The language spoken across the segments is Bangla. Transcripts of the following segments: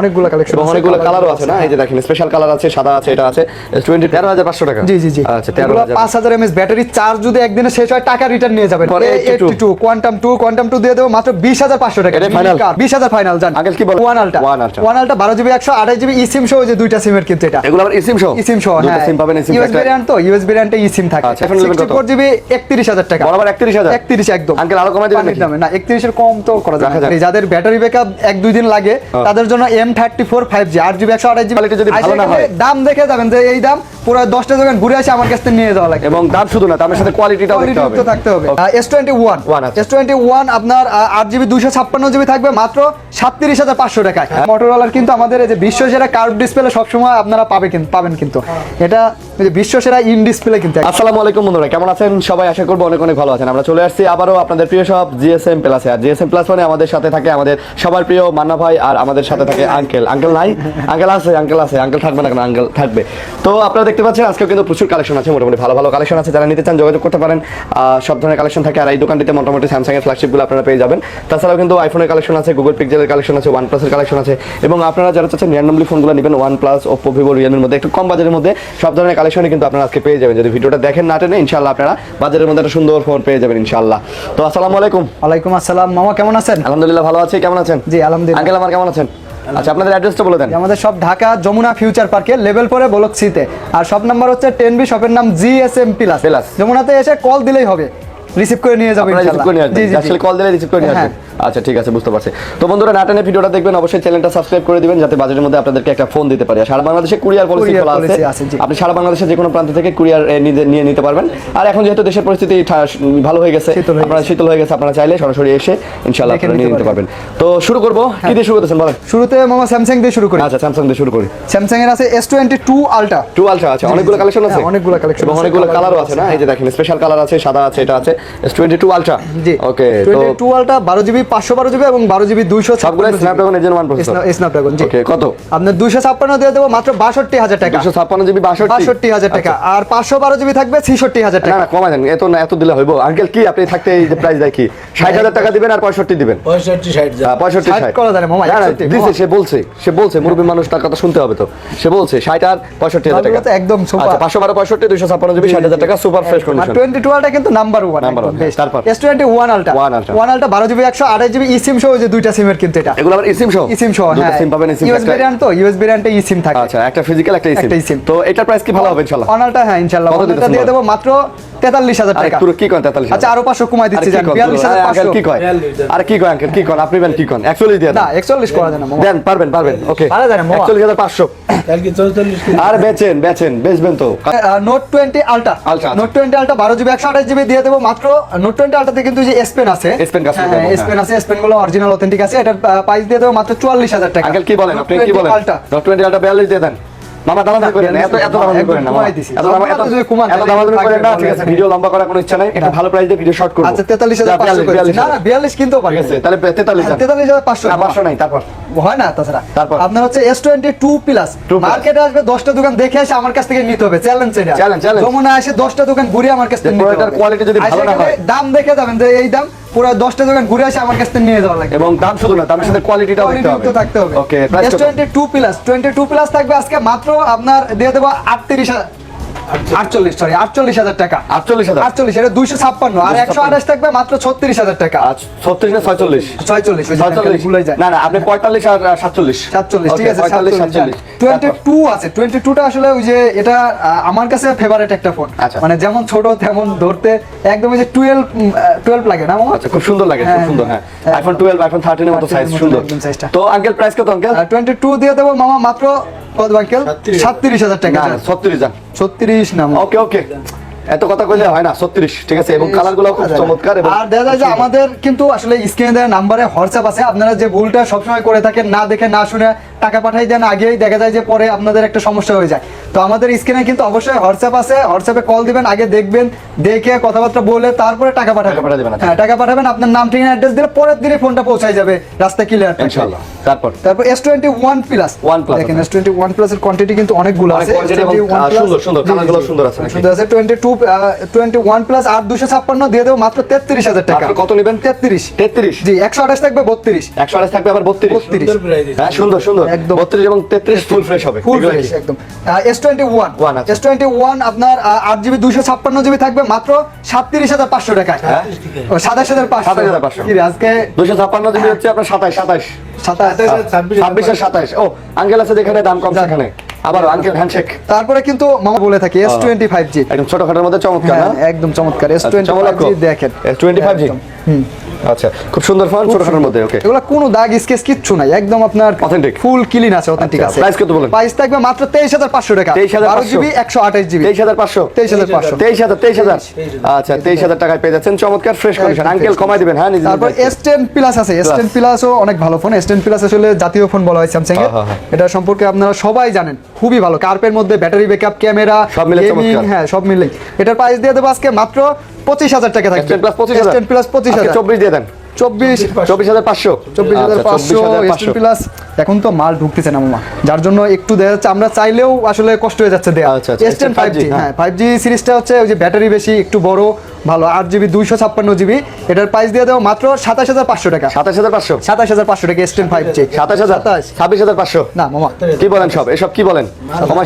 অনেকগুলো কালেকশন আছে, অনেকগুলো কালারও আছে না? এই যে দেখেন স্পেশাল কালার আছে, সাদা আছে, এটা আছে 13,500 টাকা। জি জি জি। আচ্ছা 13,000। 5000 mAh ব্যাটারি চার্জ যদি একদিনে শেষ হয় টাকা রিটার্ন নিয়ে যাবেন। 82 কোয়ান্টাম 2 দিয়ে দেবো মাত্র 20,500 টাকা। এটা ফাইনাল 20,000 ফাইনাল জান। আঙ্কেল কি বলেন? ওয়ান আলটা 12GB 128GB eSIM সহ যে দুইটা সিমের কিন্তু এটা। এগুলো আবার eSIM সহ? eSIM সহ, দুটো হ্যাঁ। সিম পাবেন, eSIM USB ভ্যারিয়েন্ট তো, USB ভ্যারিয়েন্টে eSIM থাকে। আচ্ছা, iPhone 11 কত? 64GB 31,000 টাকা। বরাবর 31,000? 31 একদম। আঙ্কেল আরো কমাই দিবেন নাকি? না 31 এর কম তো করা যাবে না। যাদের ব্যাটারি ব্যাকআপ 1-2 দিন লাগে তাদের জন্য M34 5G 8GB 128GB quality যদি ভালো না হয়, দাম দেখে যাবেন যে এই দাম পুরো 10টা দোকান ঘুরে আসে আমার কাছ থেকে নিয়ে যাওয়া লাগে। এবং দাম শুধু না, দামের সাথে কোয়ালিটিটাও দেখতে হবে। থাকতে হবে। S21 আপনার 8GB 256GB থাকবে মাত্র 37,500 টাকায়। মোটরোলার কিন্তু আমাদের এই যে বিশ্বসেরা কার্ভ ডিসপ্লে সবসময় আপনারা পাবেন কিন্তু এটা এই যে বিশ্বসেরা ইন ডিসপ্লে কিন্তু। আসসালামু আলাইকুম বন্ধুরা, কেমন আছেন সবাই? আশা করবো অনেক অনেক ভালো আছেন। আমরা চলে আসছি আবারও আপনাদের প্রিয় সব GSM প্লাসে। আর GSM প্লাস মানে আমাদের সাথে থাকে আমাদের সবার প্রিয় মান্না ভাই, আর আমাদের সাথে থাকে আঙ্কেল নাই, আঙ্কেল আছে, আঙ্কেল থাকবে না কেন? আঙ্কেল থাকবে। তো আপনারা দেখতে পাচ্ছেন আজকে কিন্তু প্রচুর কালেকশন আছে, মোটামুটি ভালো ভালো কালেকশন আছে। যারা নিতে চান যোগাযোগ করতে পারেন, সব ধরনের কালেকশন থাকে। আর এই দোকানটিতে মোটামুটি স্যামসাং এর ফ্ল্যাগশিপগুলো আপনারা পেয়ে যাবেন। তাছাড়াও কিন্তু আইফোনের কালেকশন আছে, গুগল পিক্সেলের কালেকশন আছে, OnePlus এর কালেকশন আছে। এবং আপনারা যারা চাচ্ছেন র্যান্ডমলি ফোনগুলো নেবেন, OnePlus, Oppo, Vivo, Realme মধ্যে একটু কম বাজারের মধ্যে সব ধরনের কালেকশনই কিন্তু আপনারা আজকে পেয়ে যাবেন। যদি ভিডিওটা দেখেন না টেনে, ইনশাআল্লাহ আপনারা বাজারের মধ্যে একটা সুন্দর ফোন পেয়ে যাবেন ইনশাআল্লাহ। তো আসসালামু আলাইকুম। ওয়ালাইকুম আসসালাম। মামা কেমন আছেন? আলহামদুলিল্লাহ ভালো আছি, কেমন আছেন? জি আলহামদুলিল্লাহ। আঙ্কেল আমার কেমন আছেন? আচ্ছা আপনাদের অ্যাড্রেসটা বলে দেন। আমাদের সব ঢাকা যমুনা ফিউচার পার্কে লেভেল 4 ব্লক সিতে। আর শপ নাম্বার হচ্ছে 10B, শপের নাম GSM প্লাস। যমুনাতে এসে কল দিলেই হবে, রিসিভ করে নিয়ে যাবেন ইনশাআল্লাহ। জি জি, আসলে কল দিলে রিসিভ করে নিয়ে আসবেন। আচ্ছা ঠিক আছে, বুঝতে পারছি। তো বন্ধুরা নাটানে ভিডিওটা দেখবেন, অবশ্যই চ্যানেলটা সাবস্ক্রাইব করে দিবেন যাতে বাজারের মধ্যে আপনাদেরকে একটা ফোন দিতে পারি। সারা বাংলাদেশে কুরিয়ার পলিসি খোলা আছে, আপনি সারা বাংলাদেশে যে কোনো প্রান্ত থেকে কুরিয়ার নিয়ে নিতে পারবেন। আর এখন যেহেতু দেশের পরিস্থিতি ভালো হয়ে গেছে, আপনারা শীতল হয়ে গেছে, আপনারা চাইলে সরাসরি এসে ইনশাআল্লাহ আপনারা নিয়ে নিতে পারবেন। তো শুরু করব, কি দিয়ে শুরু করতেছেন বলেন? শুরুতে মামা স্যামসাং দিয়ে শুরু করি। আচ্ছা স্যামসাং দিয়ে শুরু করি। স্যামসাং এর আছে S22 আলট্রা। আছে অনেকগুলো কালেকশন আছে, অনেকগুলো কালেকশন এবং অনেকগুলো কালারও আছে না? এই যে দেখেন স্পেশাল কালার আছে, সাদা আছে, এটা আছে S22 আলট্রা। জি ওকে। 22 আলট্রা 12GB 512GB এবং 12GB 200 সবগুলো স্ন্যাপড্রাগন এজেন 1 প্রসেসর। স্ন্যাপড্রাগন জি। ওকে কত? আপনার 256 দিয়ে দেব মাত্র 62000 টাকা। 256GB 62000 টাকা। আর 512GB থাকবে 66000 টাকা। না কমাই দেন, এত দিলে হইব আঙ্কেল? কি আপনি থাকতে এই যে প্রাইস দেখি 60000 টাকা দিবেন আর 65 দিবেন? 65 60 করা যায় না মামা। দিছে, সে বলছে মুরব্বি মানুষ, তার কথা শুনতে হবে তো। সে বলছে 60 আর 65000 টাকা একদম সুপার। আচ্ছা 512 65 256GB 60000 টাকা সুপার ফ্রেশ কন্ডিশন। 22 আলটা কিন্তু নাম্বার 1 তারপর S21 আলটা 1 আলটা 12GB 128GB eSIM সহ যে দুইটা সিমের কিন্তু এটা। এগুলো আবার eSIM সহ? eSIM সহ, দুটো হ্যাঁ। সিম পাবেন, eSIM USB ভ্যারিয়েন্ট তো, USB ভ্যারিয়েন্টে eSIM থাকে। আচ্ছা একটা ফিজিক্যাল একটা eSIM। তো এটার প্রাইস কি ভালো হবে ইনশাআল্লাহ? অনালটা হ্যাঁ ইনশাআল্লাহ অনালটা দিয়ে দেব মাত্র 43000 টাকা। পুরো কি কোন 43000? আচ্ছা আরো 500 কমাই দিচ্ছি জান, 42500। কি কয়? আরে কি কয় আঙ্কেল, কি কোন আপনি বেন, কি কোন 41 দিয়ে না 41 করা যায় না মামা। দেন, পারবেন ওকে। পারা যায় না মামা। 41500 কালকে 44 আর বেচবেন তো। নোট 20 আলটা, নোট 20 আলটা 12GB 128GB দিয়ে দেব মাত্র। নোট 20 আলটাতে কিন্তু যে S পেন আছে, S পেন আছে, S পেন গুলো অরিজিনাল অথেন্টিক আছে। এটার প্রাইস দিয়ে দেব মাত্র 44000 টাকা। আঙ্কেল কি বলেন, আপনি কি বলেন? নোট 20 আলটা 42 দিয়ে দেন মামা। দামাদামি করেন না, এত দামাদামি করেন না, এত দামাদামি করেন না। ঠিক আছে, ভিডিও লম্বা করার কোনো ইচ্ছা নাই, একটু ভালো প্রাইস দিয়ে ভিডিও শর্ট করব। আচ্ছা 43500 করে না 42 কিনতেও পারি। তাহলে 43500 না 500 নাই। তারপর হয় না, তাছাড়া তারপর আপনার হচ্ছে S22 প্লাস। মার্কেটে আসবে 10টা দোকান দেখে এসে আমার কাছ থেকে নিতে হবে, চ্যালেঞ্জ এটা। যমুনা এসে 10টা দোকান ঘুরে আমার কাছ থেকে নিতে হবে। এটার কোয়ালিটি যদি ভালো না হয়, দাম দেখে যাবেন যে এই দাম পুরো 10টা দোকান ঘুরে এসে আমার কাছ থেকে নিয়ে যাওয়া লাগবে। এবং দাম শুধু না, দামের সাথে কোয়ালিটিটাও দেখতে হবে, থাকতে হবে। ওকে। S22 প্লাস থাকবে আজকে মাত্র আপনার দিয়ে দেব 48,000 টাকা। 48 এটা 256। আর 128 থাকবে মাত্র 36,000 টাকা। 36 না 46? 46 ভুলে যায়। না আপনি 45 আর 47 ঠিক আছে 47 22 আছে। 22টা আসলে ওই যে এটা আমার কাছে ফেভারিট একটা ফোন। মানে যেমন ছোট তেমন ধরতে একদম ওই যে 12 লাগে না মামা? আচ্ছা খুব সুন্দর লাগে, খুব সুন্দর। হ্যাঁ iPhone 12 iPhone 13 এর মতো সাইজ, সুন্দর। তো আঙ্কেল প্রাইস কত আঙ্কেল? 22 দিয়ে দেব মামা মাত্র কত আঙ্কেল? 37,000 টাকা। না 36 জান। 36 না ওকে এত কথা কইলে হয় না, 36 ঠিক আছে। এবং কালারগুলো খুব চমৎকার। আর দেখা যায় যে আমাদের কিন্তু আসলে স্ক্রিনে দেওয়া নাম্বারে হোয়াটসঅ্যাপ আছে, আপনারা যে ভুলটা সবসময় করে থাকেন না দেখে না শুনে টাকা পাঠাই দেন আগেই, দেখা যায় যে পরে আপনাদের একটা সমস্যা হয়ে যায়। তো আমাদের স্ক্রিনে কিন্তু অবশ্যই হোয়াটসঅ্যাপ আছে, হোয়াটসঅ্যাপে কল দিবেন, আগে দেখবেন, দেখে কথাবার্তা বলে তারপরে টাকা পাঠাবেন। হ্যাঁ, টাকা পাঠাবেন, আপনার নাম ঠিকানা অ্যাড্রেস দিলে পরের দিনে ফোনটা পৌঁছায় যাবে, রাস্তা ক্লিয়ার ইনশাআল্লাহ। তারপর S21 প্লাস দেখেন, S21 প্লাস এর কোয়ান্টিটি কিন্তু অনেকগুলো আছে। সুন্দর সুন্দর কালারগুলো সুন্দর আছে, সুন্দর আছে। 21 প্লাস 8256 দিয়ে দেবো মাত্র 33000 টাকা। কত নেবেন? 33 জি, 128 থাকবে 32, 128 থাকবে আবার 32। 32 হ্যাঁ, সুন্দর সুন্দর একদম 32 এবং 33 ফুল ফ্রেশ হবে, ফুল ফ্রেশ একদম। S21 আপনার 8GB 256GB থাকবে মাত্র 37500 টাকায়। হ্যাঁ, 27500 কি রে আজকে 256 জিবি হচ্ছে আপনার 27 26 আর 27। ও আঙ্কেল আছে যেখানে দাম কম সেখানে আবার আঙ্কেল হ্যান্ডশেক। তারপরে কিন্তু মামা বলে থাকি S25G একদম ছোটখাটোর মধ্যে চমৎকার না? একদম চমৎকার S25G দেখেন, S25G আচ্ছা, খুব সুন্দর ফোন, ছোটখাটোর মধ্যে। ওকে, এগুলা কোনো দাগ স্কেচ কিচ্ছু নাই, একদম আপনার অথেন্টিক ফুল ক্লিন আছে, অথেন্টিক আছে। প্রাইস কত বলেন? প্রাইস থাকবে মাত্র 23500 টাকা। 12GB 128GB 23500 23500 23000 আচ্ছা, 23000 টাকায় পেয়ে যাচ্ছেন চমৎকার ফ্রেশ কন্ডিশন। আঙ্কেল কমাই দিবেন। হ্যাঁ, তারপর S10 প্লাস আছে। S10 প্লাসও অনেক ভালো ফোন। S10 প্লাস আসলে জাতীয় ফোন বলা হয় স্যামসাং এর। এটা সম্পর্কে আপনারা সবাই জানেন, খুবই ভালো। কার্পের মধ্যে ব্যাটারি ব্যাকআপ, ক্যামেরা, সব মিলে চমৎকার। হ্যাঁ, সব মিলে। এটার প্রাইস দিয়ে দেব আজকে মাত্র 25000 টাকা থাকবে। S10 প্লাস 25000 S10 প্লাস 25000 24 দিয়ে দেন। 24500 S10 প্লাস এখন তো মাল ঢুকতেছে না মামা, যার জন্য একটু দেখা যাচ্ছে আমরা চাইলেও আসলে কষ্ট হয়ে যাচ্ছে দেয়া। S10 5G, হ্যাঁ 5G সিরিজটা হচ্ছে ওই যে ব্যাটারি বেশি, একটু বড়, ভালো, 8GB 256GB। এটার প্রাইস দিয়ে দেবো মাত্র 27500 টাকা। 27500 টাকা S10 5G। 27500 না মামা, কি বলেন? সব এসব কি বলেন?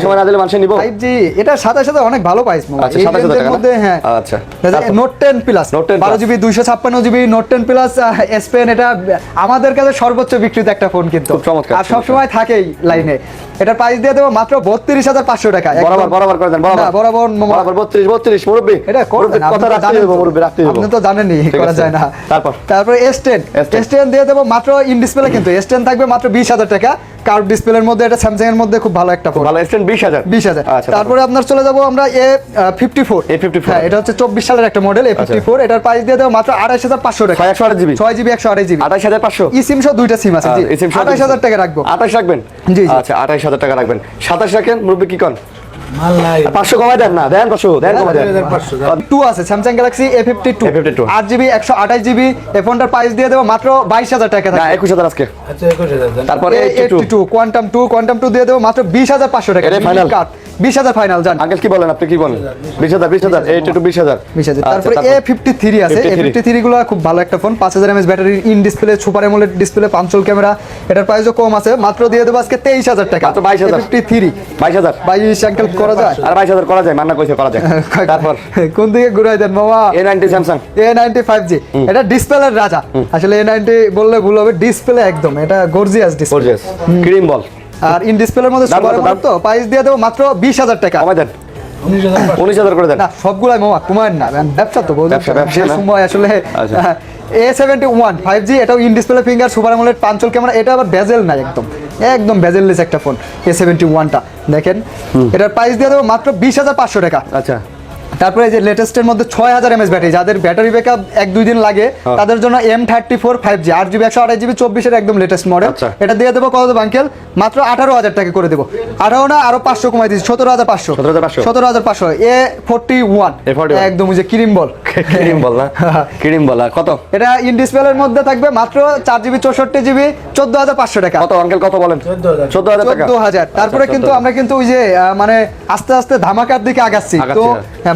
সময় না দিলে মানুষ নিব। 5G এটা 27000 অনেক ভালো প্রাইস মামা। আচ্ছা, 27000 টাকা মধ্যে হ্যাঁ। আচ্ছা, Note 10 plus 12GB 256GB Note 10 plus S Pen, এটা আমাদের কাছে সর্বোচ্চ বিক্রিত একটা ফোন কিন্তু, আর সব সময় থাকেই লাইনে। এটার প্রাইস দিয়ে দেবো মাত্র 32500 টাকা। বরাবর করে দেন, বরাবর 32 মুরব্বি, এটা করবেন, কথা রাখতে হবে মুরব্বি, রাখতে হবে। আপনি তো জানেনই করা যায় না। তারপর S10 দিয়ে দেবো মাত্র ইন ডিসপ্লে, কিন্তু S10 থাকবে মাত্র 20000 টাকা। কার্ভ ডিসপ্লের মধ্যে, এটা স্যামসাং এর মধ্যে খুব ভালো একটা ফোন, ভালো S10 20000। আচ্ছা, তারপরে আপনার চলে যাব আমরা A54। হ্যাঁ, এটা হচ্ছে 24 সালের একটা মডেল A54। এটার প্রাইস দিয়ে দেবো মাত্র 28500 টাকা। 128GB 6GB 128GB 28500 eSIM সহ দুইটা সিম আছে। জি, 28000 টাকা রাখবো। 28 রাখবেন? জি, আচ্ছা, 28000 টাকা রাখবেন। 27 রাখেন মুরব্বি, কি কোন? মাল নাই, 500 কমাই দেন না, দেন 500, দেন কমাই দেন। 2 আছে Samsung Galaxy A52 8GB 128GB। এই ফোনটার প্রাইস দিয়ে দেবো মাত্র 22000 টাকা না, 21000 আজকে। আচ্ছা, 21000 দেন। তারপরে A52 কোয়ান্টাম 2 দিয়ে দেবো মাত্র 20500 টাকা। এটা ফাইনাল 20000 ফাইনাল জান। আঙ্কেল কি বলেন? আপনি কি বলেন? 20000 A52 20000। তারপরে A53 আছে। A53 গুলো খুব ভালো একটা phone, 5000 mAh battery, in display, super AMOLED display, পাঞ্চল camera. এটার প্রাইসও কম আছে, মাত্র দিয়ে দেবো আজকে 23000 টাকা। মাত্র 22000। A53 22000 22 আঙ্কেল করা যায়? আর 22000 করা যায়, মান্না কইছে করা যায়। তারপর কোন দিকে ঘুরাই দেন মামা? A90 স্যামসাং A90 5G, এটা ডিসপ্লের রাজা। আসলে A90 বললে ভুল হবে, ডিসপ্লে একদম এটা গর্জিয়াস ডিসপ্লে, গর্জিয়াস ক্রিম বল। আর ইন ডিসপ্লের মধ্যে সুপার অ্যামোলেড, তো প্রাইস দিয়ে দেবো মাত্র 20000 টাকা। কমাই দেন, 19000 করে দেন। না, সবগুলাই মামা কুমার না, ব্যবসা তো বলুন, ব্যবসা সময় আসলে। A71 5G, এটাও in display, finger, super AMOLED, পাঞ্চল camera. এটা আবার বেজেল নাই, একদম বেজেললেস একটা ফোন A71টা দেখেন। এটার প্রাইস দিয়ে দেবো মাত্র 20500 টাকা। আচ্ছা, তারপরে যে লেটেস্টের মধ্যে 6000 mAh ব্যাটারি, যাদের ব্যাটারি ব্যাকআপ 1-2 দিন লাগে তাদের জন্য M34 5G 8GB 128GB 24 এর একদম লেটেস্ট মডেল। এটা দিয়ে দেবো কত দেবো আঙ্কেল? মাত্র 18000 টাকা করে দেবো। 18 না, আরো 500 কমাই দিচ্ছি, 17500। 17500 A41 একদম ওই যে ক্রিম বল না, ক্রিম বল। কত? এটা ইন ডিসপ্লের মধ্যে থাকবে মাত্র 4GB 64GB 14500 টাকা। কত আঙ্কেল, কত বলেন? 14000 টাকা। 14000। তারপরে কিন্তু আমরা কিন্তু ওই যে মানে আস্তে আস্তে ধামাকার দিকে আগাচ্ছি, তো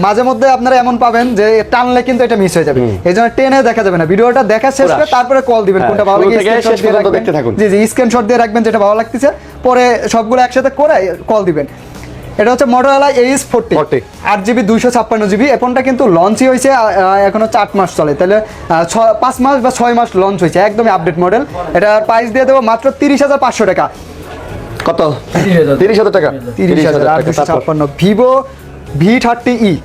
মাঝে মধ্যে আপনারা এমন পাবেন যে টানলে কিন্তু এটা মিস হয়ে যাবে, এই জন্য টেনে দেখা যাবে না। ভিডিওটা দেখা শেষ করে তারপরে কল দিবেন, কোনটা ভালো লাগে স্ক্রিনশট দিয়ে রাখবেন। জি, স্ক্রিনশট দিয়ে রাখবেন যেটা ভালো লাগতেছে, পরে সবগুলো একসাথে করে কল দিবেন। এটা হচ্ছে Motorola Ace40 8GB 256GB। এই ফোনটা কিন্তু লঞ্চই হয়েছে, এখনো 4 মাস চলে, তাহলে 5 মাস বা 6 মাস লঞ্চ হয়েছে, একদমই আপডেট মডেল। এটার প্রাইস দিয়ে দেবো মাত্র 30500 টাকা। কত? 30000 টাকা। 30856। Vivo V30e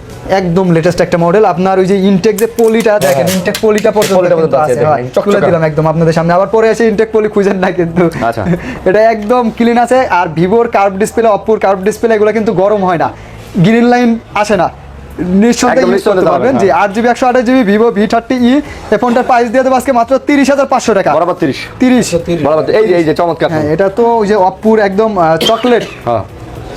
একদম লেটেস্ট একটা মডেল। আপনার ওই যে ইনটেক যে পলিটা দেখেন, ইনটেক পলিটা পর্যন্ত আছে, খুলে দিলাম একদম আপনাদের সামনে, আবার পরে এসে ইনটেক পলি খুঁজেন না কিন্তু। এটা একদম ক্লিন আছে। আর ভিভোর কার্ভ ডিসপ্লে, অপ্পোর কার্ভ ডিসপ্লে, এগুলো কিন্তু গরম হয় না, গ্রিন লাইন আসে না, নিঃসন্দেহে একদম ইউজ করতে নিঃসন্দেহে পারবেন। পারবেন, জি 8GB 128GB ভিভো V30e এই ফোনটার প্রাইস দিয়ে দেবো আজকে মাত্র 30,500 টাকা। বরাবর 30 30 এই যে চমৎকার হ্যাঁ, এটা তো ওই যে অপ্পুর একদম চকলেট হ্যাঁ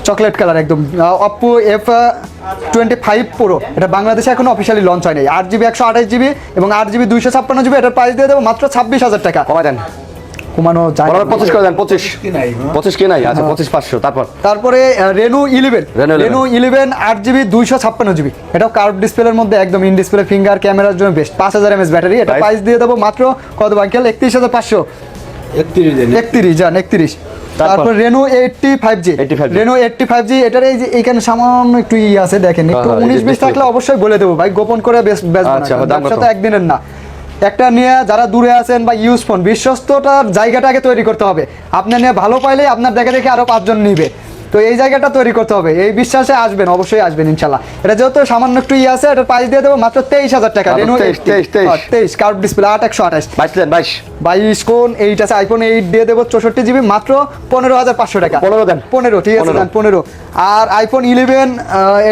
চকলেট কালার একদম অপ্পো F25 Pro, এটা বাংলাদেশে এখনো অফিসিয়ালি লঞ্চ হয়নি। 8GB 128GB এবং 8GB 256GB, এটার প্রাইস দিয়ে দেবো মাত্র 26,000 টাকা। কমাই দেন, কমানো যায় বরাবর 25 করে দেন, 25 কি নাই, আচ্ছা 25,500। তারপরে রেনো 11 Reno 11 8GB 256GB, এটাও কার্ভ ডিসপ্লের মধ্যে একদম ইন ডিসপ্লে ফিঙ্গার ক্যামেরার জন্য বেস্ট। 5000 mAh ব্যাটারি, এটা Price? প্রাইস দিয়ে দেবো মাত্র কত আঙ্কেল? 31,500। 31 যান 31। তারপর Reno 85G, 85G Reno 85G, এটার এই যে এইখানে সামান্য একটু আছে দেখেন, একটু হ্যাঁ, 19-20 থাকলে অবশ্যই বলে দেবো ভাই, গোপন করে বেচবো না, আচ্ছা, দাম কত? ব্যবসা তো একদিনের না। একটা নিয়ে যারা দূরে আছেন বা ইউজ ফোন, বিশ্বস্ততার জায়গাটা আগে তৈরি করতে হবে। আপনার নিয়ে ভালো পাইলে আপনার দেখে দেখে আরো 5 জন নিবে, তো এই জায়গাটা তৈরি করতে হবে। এই বিশ্বাসে আসবেন, অবশ্যই আসবেন ইনশাল্লাহ। এটা যেহেতু সামান্য একটু আছে, এটা প্রাইস দিয়ে দেবো মাত্র 23,000 টাকা। মাত্র রেনো 23 কার্ভ ডিসপ্লে 8/128 22 কোন 8 আছে, আইফোন 8 দিয়ে দেবো 64GB মাত্র 15,500 টাকা। 15 দেন, 15 ঠিক আছে, 15। আর আইফোন 11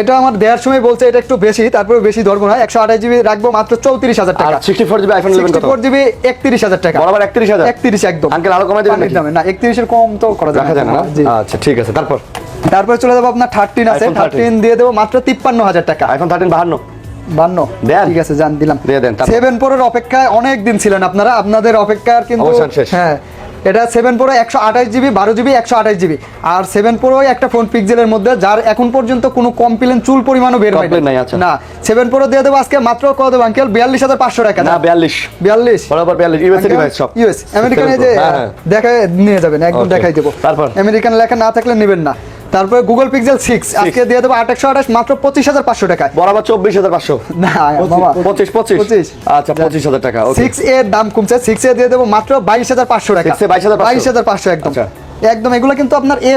এটা আমার দেওয়ার সময় বলছে এটা একটু বেশি, তারপরে বেশি ধরবো না, 128GB রাখবো মাত্র 34,000 টাকা। 64GB আইফোন 11 কত? 64GB 31,000 টাকা। বরাবর 31,000 31 একদম আঙ্কেল, আরো কমাই দেবেন নাকি? দামে না, 31 এর কম তো করা রাখা যায় না। জি। আচ্ছা ঠিক আছে, তারপরে চলে যাবো আপনার 13 আছে, iPhone 13 দিয়ে দেবো মাত্র 53,000 টাকা। আইফোন 13 52 52 দেন। ঠিক আছে, জান দিলাম। দিয়ে দেন, তারপর? 7 Pro অপেক্ষায় অনেক দিন ছিলেন আপনারা, আপনাদের অপেক্ষার কিন্তু অবসান শেষ। হ্যাঁ, এটা 7 Pro 128GB 12GB 128GB। আর 7 Pro একটা ফোন পিক্সেলের মধ্যে, যার এখন পর্যন্ত কোনো কমপ্লেন চুল পরিমাণও বের হয়নি। Complaint নাই, আচ্ছা। না, 7 Pro দিয়ে দেবো আজকে মাত্র কত দেবো আঙ্কেল? 42,500 টাকা। না 42 42 বরাবর 42 ইউএসএ ডিভাইস সব ইউএস আমেরিকান, এই যে হ্যাঁ। দেখায় নিয়ে যাবেন, একদম Okay, দেখাই দেবো। তারপর? আমেরিকান লেখা না থাকলে নেবেন না। তারপরে গুগল পিক্সেল 6 আজকে দিয়ে দেবো 8/128 মাত্র 25,500 টাকায়। বরাবর 24,500 না মামা 25 আচ্ছা 25,000 টাকা। ওকে 6 এর দাম কমছে, 6 এ দিয়ে দেবো মাত্র 22,500 টাকা। 6 এ 22,500 22,500 একদম। আচ্ছা। একদম এগুলো কিন্তু আপনার A++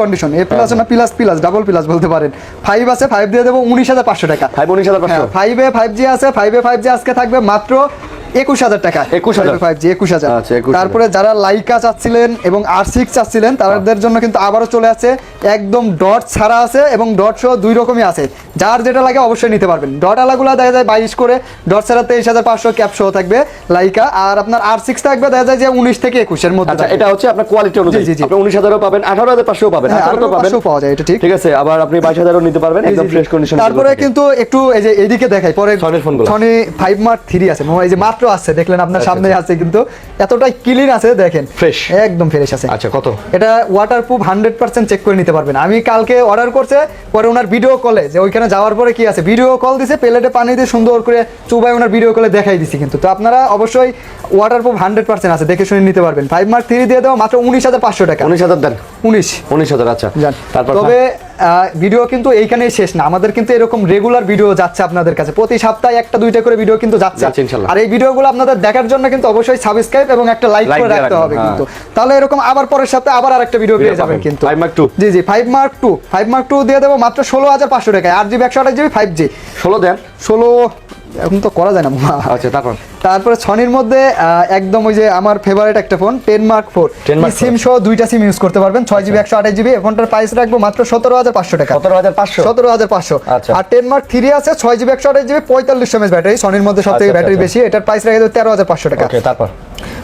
কন্ডিশন, A+ না প্লাস ডাবল প্লাস বলতে পারেন। 5 আছে, 5 দিয়ে দেবো 19,500 টাকা। 19,500 5 এ 5G আছে, 5 এ 5G আজকে থাকবে মাত্র 21,000 টাকা। 21,000 5G 21,000। আচ্ছা, 21,000 তারপরে যারা লাইকা চাচ্ছিলেন এবং R6 চাচ্ছিলেন, তাদের জন্য কিন্তু আবারও চলে আসছে, একদম ডট ছাড়া আছে এবং ডট সহ দুই রকমই আছে। যার যেটা লাগে অবশ্যই নিতে পারবেন। ডট আলাগুলো দেখা যায় 22 করে, ডট ছাড়া 23,500 ক্যাপ সহ থাকবে লাইকা। আর আপনার R6 থাকবে দেখা যায় যে 19 থেকে 21 এর মধ্যে। আচ্ছা, থাকবে। এটা হচ্ছে আপনার কোয়ালিটি অনুযায়ী। জি, জি, জি। আপনি 19,000 পাবেন, 18,500 পাবেন, হ্যাঁ, 18,000 পাবেন, 18,500 পাওয়া যায়, এটা ঠিক। ঠিক আছে। আবার আপনি 22,000 নিতে পারবেন, একদম ফ্রেশ কন্ডিশন। তারপরে কিন্তু একটু এই যে এইদিকে দেখাই পরে Sony এর ফোনগুলো। Sony 5 Mark 3 আছে, এই যে মাত্র আসছে, দেখলেন আপনার সামনে আছে, কিন্তু এতটাই ক্লিন আছে দেখেন, Fresh। একদম ফ্রেশ আছে। আচ্ছা কত? এটা ওয়াটারপ্রুফ 100% চেক করে নিতে পারবেন। আমি কালকে অর্ডার করছে, পরে ওনার ভিডিও কলে যে ওইখানে যাওয়ার পরে কি আছে, ভিডিও কল দিছে, প্লেটে পানি দিয়ে সুন্দর করে চুবাই ওনার ভিডিও কলে দেখাই দিছি কিন্তু। তো আপনারা অবশ্যই ওয়াটারপ্রুফ 100% আছে, দেখে শুনে নিতে পারবেন। 5 Mark 3 দিয়ে দেওয়া মাত্র 19,500 টাকা। 19,000 দেন, 19,000 আচ্ছা। জান। তারপর তবে ভিডিও কিন্তু এইখানেই শেষ না, আমাদের কিন্তু এরকম রেগুলার ভিডিও যাচ্ছে আপনাদের কাছে, প্রতি সপ্তাহে একটা দুইটা করে ভিডিও কিন্তু যাচ্ছে। ইনশাআল্লাহ। আর এই ভিডিওগুলো আপনাদের দেখার জন্য কিন্তু অবশ্যই সাবস্ক্রাইব এবং একটা লাইক Like করে দিয়ে রাখতে রাখবেন, হবে হ্যাঁ। কিন্তু, তাহলে এরকম আবার পরের সপ্তাহে আবার আরেকটা ভিডিও পেয়ে যাবেন কিন্তু। 5 Mark 2 জি জি 5 Mark 2 দিয়ে দেবো মাত্র 16,500 টাকায়। 8GB 128GB 5G 16 দেন। 16 এখন তো করা যায় না। আচ্ছা তারপরে সনির মধ্যে একদম ওই যে আমার ফেভারিট একটা ফোন 10 Mark 4 সিম সহ দুইটা সিম ইউজ করতে পারবেন। 6GB 128GB, ফোনটার প্রাইস রাখবো মাত্র 17,500 টাকা। 17,500। আচ্ছা। আর 10 Mark 3 আছে, 6GB 128GB 4500 mAh ব্যাটারি, সনির মধ্যে সবথেকে ব্যাটারি বেশি, এটার প্রাইস রাখা যাবে 13,500 টাকা। ওকে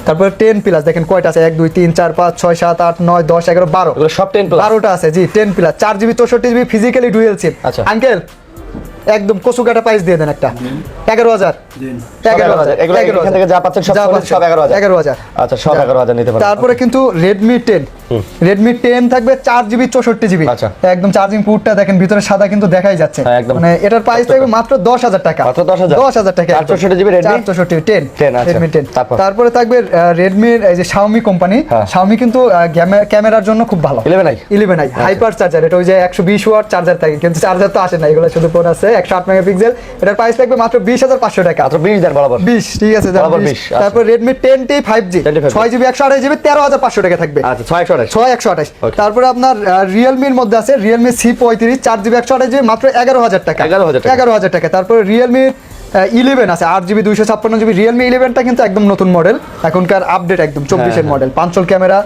তারপরে 10 প্লাস দেখেন কয়টা আছে, 1 2 3 4 5 6 7 8 9 10 11 12, এগুলো সব 10 প্লাস। 12টা আছে জি 10 plus, 4GB 64GB physically dual SIM. আচ্ছা। আঙ্কেল একদম কচু কাটা প্রাইস দিয়ে দেন একটা 11,000। 11,000 এগুলো এখান থেকে যা পাচ্ছেন সব 11,000। 11,000 আচ্ছা, সব 11,000 নিতে পারবেন। তারপরে কিন্তু Redmi 10 থাকবে 4GB 64GB। আচ্ছা। একদম চার্জিং পোর্টটা দেখেন ভিতরে সাদা কিন্তু দেখাই যাচ্ছে, হ্যাঁ, একদম। মানে এটার প্রাইস থাকবে মাত্র 10,000 টাকা। মাত্র 10,000? 10,000 টাকা। 464GB Redmi 464 10 আচ্ছা। Redmi 10। তারপর? তারপরে থাকবে Redmi এই যে Xiaomi কোম্পানি, হ্যাঁ। Xiaomi কিন্তু ক্যামেরার জন্য খুব ভালো। 11i হাইপার চার্জার, এটা ওই যে 120 ওয়াট চার্জার থাকে, কিন্তু চার্জার তো আসে না, এগুলো শুধু ফোন আছে। 108 মেগাপিক্সেল, এটার প্রাইস থাকবে মাত্র 20,500 টাকা। মাত্র 20 দেন বরাবর। 20 ঠিক আছে, বরাবর 20, আচ্ছা। তারপর Redmi 10T 5G 6GB 128GB 13,500 টাকা থাকবে। আচ্ছা 628 6128। Okay. তারপরে আপনার Realme-র মধ্যে আছে Realme C35 4GB 128GB মাত্র 11,000 টাকা। 11,000 টাকা। তারপরে Realme 11 আছে 8GB 256GB। Realme 11টা কিন্তু একদম নতুন মডেল, এখনকার আপডেট একদম 24 এর মডেল, 5 ক্যামেরা,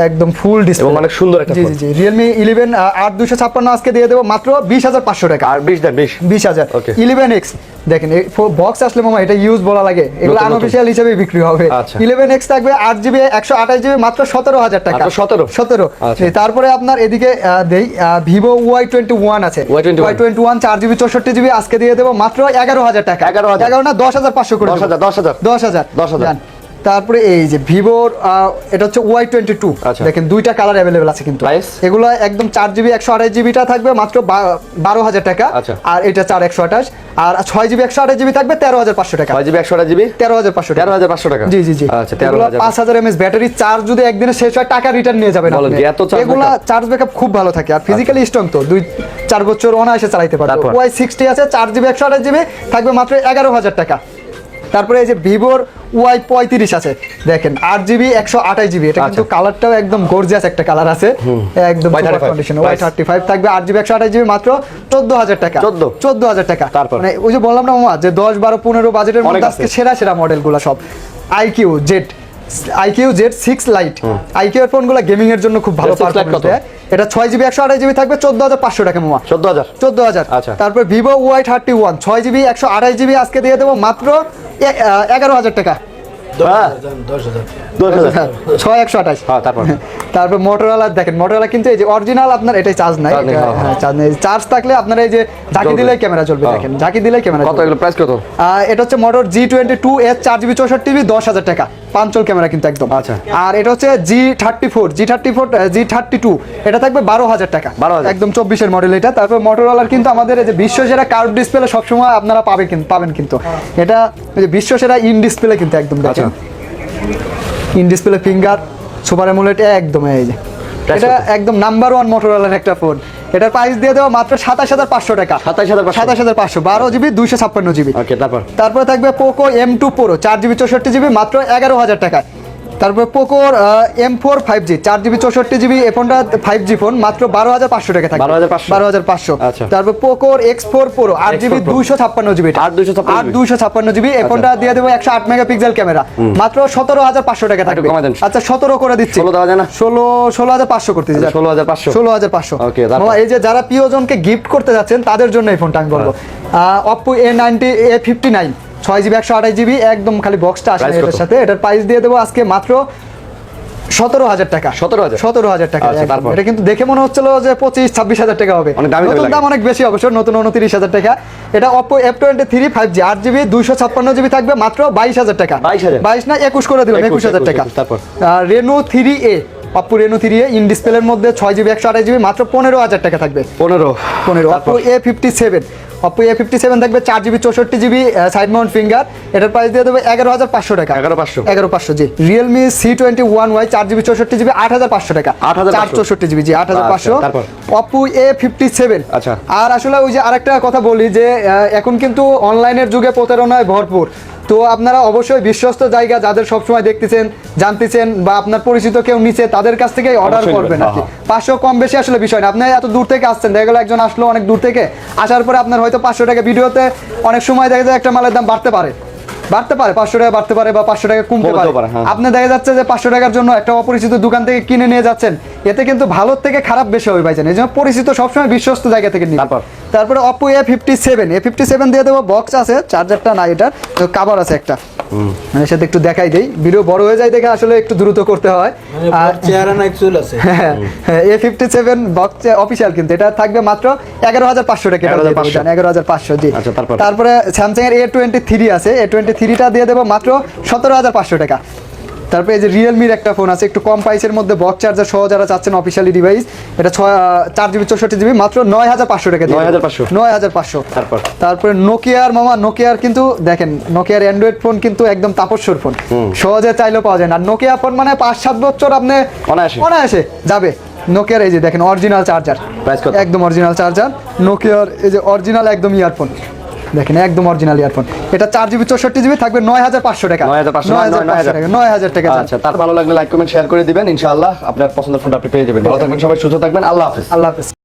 একদম ফুল ডিসপ্লে এবং অনেক সুন্দর একটা জি ফোন। জি জি Realme 11 8 256 আজকে দিয়ে দেবো মাত্র 20,500 টাকা। আর 20 দেন 20 20,000 Okay. 11X দেখেন বক্স আসলে মামা এটা ইউজ বলা লাগে, এগুলো নতুন। আনঅফিশিয়াল হিসেবে বিক্রি হবে। আচ্ছা। 11X থাকবে 8GB 128GB মাত্র 17,000 টাকা। মাত্র 17? আচ্ছা। তারপরে আপনার এদিকে দেই Vivo Y21 আছে, Y21 Y21 4GB 64GB আজকে দিয়ে দেবো মাত্র 11,000 টাকা। 11,000 11 না 10,500 করে 10,000 10,000 জান। তারপরে এই যে ভিভোর এটা হচ্ছে Y22 আচ্ছা। দেখেন দুইটা কালার অ্যাভেলেবেল আছে কিন্তু। Price? এগুলো একদম 4GB 128GB টা থাকবে মাত্র 12,000 টাকা। আচ্ছা। আর এটা 4 128 আর 6GB 128GB থাকবে 13,500 টাকা। 5GB 128GB 13,500 টাকা। 13,500 টাকা। জি জি জি আচ্ছা এগুলো 13,000 5000 mAh ব্যাটারি চার্জ যদি একদিনে শেষ হয় টাকা রিটার্ন নিয়ে যাবেন বলেন আপনি। কি, এত charge এগুলো backup? চার্জ ব্যাকআপ খুব ভালো থাকে আর ফিজিক্যালি স্ট্রং তো 2-4 বছর অনায়াসে চালাতে পারবে। তারপর? Y60 আছে 4GB 128GB থাকবে মাত্র 11,000 টাকা। তারপরে এই যে ভিভোর Y35 আছে দেখেন 8GB 128GB এটা কিন্তু আচ্ছা। কালারটাও একদম গর্জিয়াস একটা কালার আছে একদম Y35 কন্ডিশন। Price? Y35 থাকবে 8GB 128GB মাত্র 14,000 টাকা। 14,000 টাকা। তারপর? মানে ওই যে বললাম না মামা যে 10 12 15 বাজেটের অনেক মধ্যে আছে। আজকে সেরা মডেলগুলো সব IQ Z6 Lite IQ এর ফোনগুলো গেমিং এর জন্য খুব ভালো Z6 Lite পারফরম্যান্স কত? দেয়। এটা 6GB 128GB থাকবে 14,500 টাকা মামা। 14,000 14,000 আচ্ছা। তারপর Vivo Y31 6GB 128GB আজকে দিয়ে দেবো মাত্র 11,000 টাকা। 10,000 6,128 হ্যাঁ তারপর তারপর মোটরোলা দেখেন মোটরোলা কিন্তু এই যে অরিজিনাল আপনার এটাই চার্জ নাই, চার্জ নেই, হ্যাঁ, হ্যাঁ। চার্জ নেই। চার্জ থাকলে আপনার এই যে ঝাঁকি জ্বলবে। দিলেই ক্যামেরা জ্বলবে হ্যাঁ। দেখেন ঝাঁকি দিলেই ক্যামেরা কত এগুলো প্রাইস কত? এটা হচ্ছে মোটর G22s 4GB 64GB 10,000 টাকা পাঞ্চল ক্যামেরা কিন্তু একদম। আচ্ছা। আর এটা হচ্ছে G32 এটা থাকবে 12,000 টাকা 12,000 একদম 24 এর মডেল এটা। তারপর মোটরোলার কিন্তু আমাদের এই যে বিশ্ব সেরা কার্ভ ডিসপ্লে সবসময় আপনারা পাবেন কিন্তু এটা এই যে বিশ্ব সেরা ইন ডিসপ্লে কিন্তু একদম দেখেন in display finger super AMOLED একদম এই যে Price এটা কত? একদম নাম্বার 1 মোটরোলার একটা ফোন। এটার প্রাইস দিয়ে দেবো মাত্র 27,500 টাকা। 27,500 12GB 256GB। ওকে তারপর তারপরে থাকবে Poco M2 Pro 4GB 64GB মাত্র 11,000 টাকায়। তারপর পোকোর M4 5G 4GB 64GB এই ফোনটা 5G ফোন মাত্র 12,500 টাকা থাকবে। 12,500 12,500 আচ্ছা। তারপর পোকোর X4 Pro 8GB X4 Pro 256GB 8,256 এই ফোনটা দিয়ে দেবো 108 মেগাপিক্সেল ক্যামেরা মাত্র 17,500 টাকা থাকবে। কমায় দেন। আচ্ছা 17 করে দিচ্ছি 16 দেওয়া যায় না? 16,500 করতে দিচ্ছি 16,500 16,500 Okay, তারপর? মামা, এই যে যারা প্রিয়জনকে গিফট করতে যাচ্ছেন তাদের জন্য এই ফোনটা আমি বলবো Oppo A59 6GB 128GB একদম খালি বক্সটা আসে Price এটার কত? সাথে। এটার প্রাইস দিয়ে দেবো আজকে মাত্র 17,000 টাকা। 17,000? 17,000 টাকা আচ্ছা, একদম। তারপর? এটা কিন্তু দেখে মনে হচ্ছিল যে 25-26,000 টাকা হবে। অনেক দামি নতুন লাগে। দাম অনেক বেশি অবশ্য, নতুন 29,000 টাকা। এটা Oppo F23 5G 8GB 256GB থাকবে মাত্র 22,000 টাকা। 22,000? 22 না 21 করে দিবেন 21,000 টাকা। তারপর? Reno 3A Oppo Reno 3A in ডিসপ্লের মধ্যে 6GB 128GB মাত্র 15,000 টাকা থাকবে। 15 Oppo A57 থাকবে 4GB 64GB side Mount finger. এটার প্রাইস দিয়ে দেবে 11,500 টাকা। 11,500 11,500 জি। Realme C21Y 4GB 64GB 8,500 টাকা। 8,500 464GB জি 8,500। আচ্ছা, তারপর? Oppo A57 আচ্ছা। আর আসলে ওই যে আরেকটা কথা বলি যে এখন কিন্তু অনলাইনের যুগে প্রতারণায় ভরপুর। তো আপনারা অবশ্যই বিশ্বস্ত জায়গা যাদের সবসময় দেখতেছেন জানতেছেন বা আপনার পরিচিত কেউ নিচে তাদের কাছ থেকে অর্ডার অবশ্যই করবেন নেবেন, আর কি। হ্যাঁ। 500 কম বেশি আসলে বিষয় না। আপনি এত দূর থেকে আসছেন, দেখা গেল একজন আসলো অনেক দূর থেকে, আসার পরে আপনার হয়তো 500 টাকা ভিডিওতে অনেক সময় দেখা যায় একটা মালের দাম বাড়তে পারে 500 টাকা বাড়তে পারে বা 500 টাকা কমতে কমতেও পারে। পারে, হ্যাঁ। আপনি দেখা যাচ্ছে যে 500 টাকার জন্য একটা অপরিচিত দোকান থেকে কিনে নিয়ে যাচ্ছেন, এতে কিন্তু ভালোর থেকে খারাপ বেশি হবে ভাইজান। এই জন্য পরিচিত সবসময় বিশ্বস্ত জায়গা থেকে নিন। তারপরে Oppo A57 দিয়ে দেবো বক্স আছে, চার্জারটা না, এটার কাভার আছে একটা, মানে সাথে একটু দেখাই দেই, ভিডিও বড় হয়ে যায় দেখে আসলে একটু দ্রুত করতে হয়। আর চেহারা না চুল আছে A57 বক্স অফিশিয়াল কিন্তু এটা থাকবে মাত্র 11,500 টাকা। 11,500 জি। আচ্ছা, তারপরে স্যামসাং এর A23 আছে, A23টা দিয়ে দেবো মাত্র 17,500 টাকা। তারপরে এই যে রিয়েলমির একটা ফোন আছে একটু কম প্রাইসের মধ্যে বক্স চার্জার সহ যারা চাচ্ছেন অফিশিয়ালি ডিভাইস, এটা 4GB 64GB মাত্র 9,500 টাকা। 9,500 তারপরে নোকিয়ার কিন্তু দেখেন নোকিয়ার অ্যান্ড্রয়েড ফোন কিন্তু একদম তাপস্বর ফোন, সহজে চাইলেও পাওয়া যায় না। নোকিয়া ফোন মানে 5-7 বছর আপনি অনায়াসে যাবে। নোকিয়ার এই যে দেখেন অরিজিনাল চার্জার, একদম অরিজিনাল চার্জার নোকিয়ার, এই যে অরিজিনাল একদম ইয়ারফোন দেখেন, একদম অরিজিনাল ইয়ারফোন। এটা 4GB 64GB থাকবে 9,500 টাকা। 9,500 টাকা। আচ্ছা, তার ভালো লাগলে লাইক কমেন্ট শেয়ার করে দিবেন, ইনশাআল্লাহ আপনার পছন্দের ফোনটা আপনি পেয়ে যাবেন। ভালো থাকবেন সবাই, সুস্থ থাকবেন, আল্লাহ হাফেজ। আল্লাহ হাফেজ।